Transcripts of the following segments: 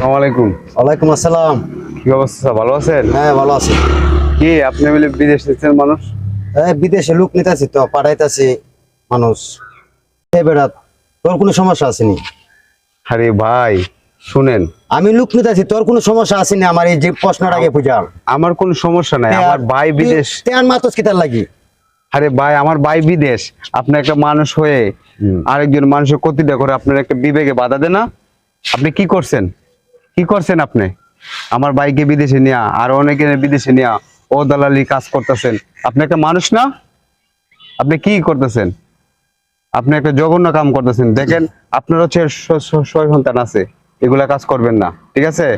আসসালামু আলাইকুম। ওয়ালাইকুম আসসালাম। কি অবস্থা, ভালো আছেন? হ্যাঁ, ভালো আছি। কি আপনি বলে বিদেশ থেকে মানুষ? বিদেশে লোক নিতেছি তো, পাঠাইতেছি মানুষ। বেড়া, তোর কোনো সমস্যা আসেনি? আরে ভাই শুনেন, আমি লোক নিতেছি, তোর কোনো সমস্যা আসেনি? আমার এই যে প্রশ্নটা আগে বুঝা। আমার কোনো সমস্যা নাই, আমার ভাই বিদেশ। তেন মাতস কিতার লাগি? আরে ভাই আমার ভাই বিদেশ, আপনি একটা মানুষ হয়ে আরেকজন মানুষের ক্ষতিটা করে আপনার একটা বিবেকে বাধা দেন না? আপনি কি করছেন, কি করছেন আপনি? আমার ভাইকে বিদেশে নিয়া আর অনেকে বিদেশে নিয়া ও দালালি কাজ করতেছেন। আপনি একটা মানুষ না? আপনি কি করতেছেন? আপনি একটা জঘন্য কাম করতেছেন। দেখেন আপনার হচ্ছে ছয় সন্তান আছে, এগুলা কাজ করবেন না, ঠিক আছে?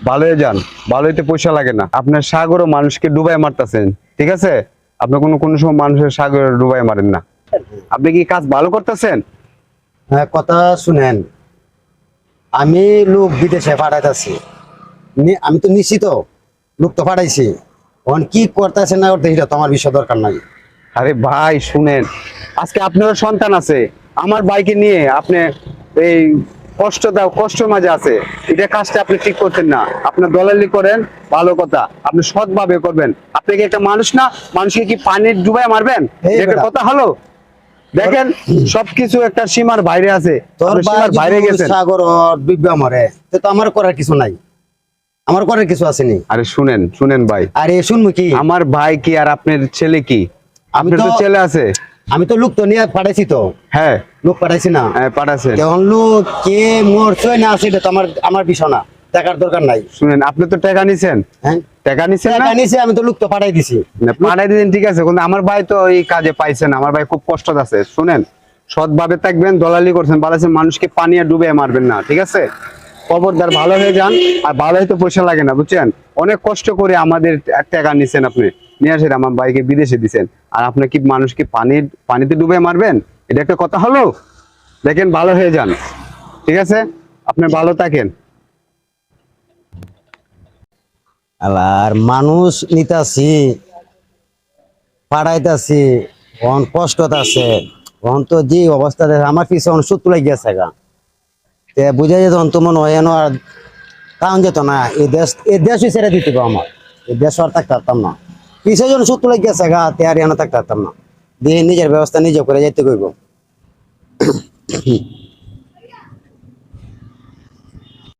ভালোই যান, ভালোইতে পয়সা লাগে না। আপনার সাগরও মানুষকে ডুবাই মারতেছেন, ঠিক আছে? আপনি কোনো কোনো সময় মানুষের সাগরে ডুবাই মারেন না। আপনি কি কাজ ভালো করতেছেন? হ্যাঁ, কথা শুনেন। আমি লোক বিদেশে পাঠাইতেছি, আমি তো নিশ্চিত লোক তো পাঠাইছি। এখন কি করতেছে না করতে এটা তোমার বিষয় দরকার নাই। আরে ভাই শুনেন, আজকে আপনার সন্তান আছে, আমার ভাইকে নিয়ে আপনি এই কষ্টের মাঝে আছে, এটা কাজটা আপনি ঠিক করছেন না। আপনার দলালি করেন, ভালো কথা, আপনি সৎভাবে করবেন। আপনি কি একটা মানুষ না? মানুষকে কি পানির ডুবাই মারবেন? এই এটা বেটা। কথা হলো? দেখেন সবকিছু একটা সীমার বাইরে আছে, তোর আপনি সীমার বাইরে ভাই গেছেন। সাগর ডুববা মরে, তো আমার করার কিছু নাই, আমার করার কিছু আসেনি। আরে শুনেন শুনেন ভাই, আরে শুনবো কি? আমার ভাই কি আর আপনার ছেলে কি? আপনার তো ছেলে আছে। আমি তো লোক তো নিয়ে পাঠাইছি তো, হ্যাঁ লোক পাঠাইছি না। হ্যাঁ পাঠাচ্ছেন। কেমন লোক কে মরছে না আছে এটা তো আমার আমার বিষয় না, দেখার দরকার নাই। শুনেন আপনি তো টাকা নিছেন, হ্যাঁ, টাকা নিছেন না? টাকা নিছে, আমি তো লোক তো পাঠাই দিছি। পাঠাই দিন, ঠিক আছে, কিন্তু আমার ভাই তো এই কাজে পাইছে না, আমার ভাই খুব কষ্ট আছে। শুনেন, সৎভাবে থাকবেন, দলালি করছেন, বালাছেন, মানুষকে পানি আর ডুবে মারবেন না, ঠিক আছে? খবরদার, ভালো হয়ে যান। আর ভালো হয়তো পয়সা লাগে না, বুঝছেন? অনেক কষ্ট করে আমাদের টাকা নিছেন, আপনি নিয়ে আসেন আমার ভাইকে বিদেশে দিছেন, আর আপনি কি মানুষকে পানিতে ডুবে মারবেন? এটা একটা কথা হলো? দেখেন ভালো হয়ে যান, ঠিক আছে? আপনি ভালো থাকেন। আর মানুষ নিতাছি, পাঠাইতাছি, অন কষ্ট আছে, অন তো যে অবস্থা দেখে আমার পিছনে শত্রু লাগিয়েছে গা। তে বুঝা যেত তো মনে হয় যেন আর কারণ যেত না, এই দেশই ছেড়ে দিতে হবে আমার, এই দেশ আর থাকতে পারতাম না। পিছিয়ে যখন শত্রু লাগিয়েছে গা, তে আর এনে থাকতে পারতাম না। দিয়ে নিজের ব্যবস্থা নিজে করে যাইতে কইব।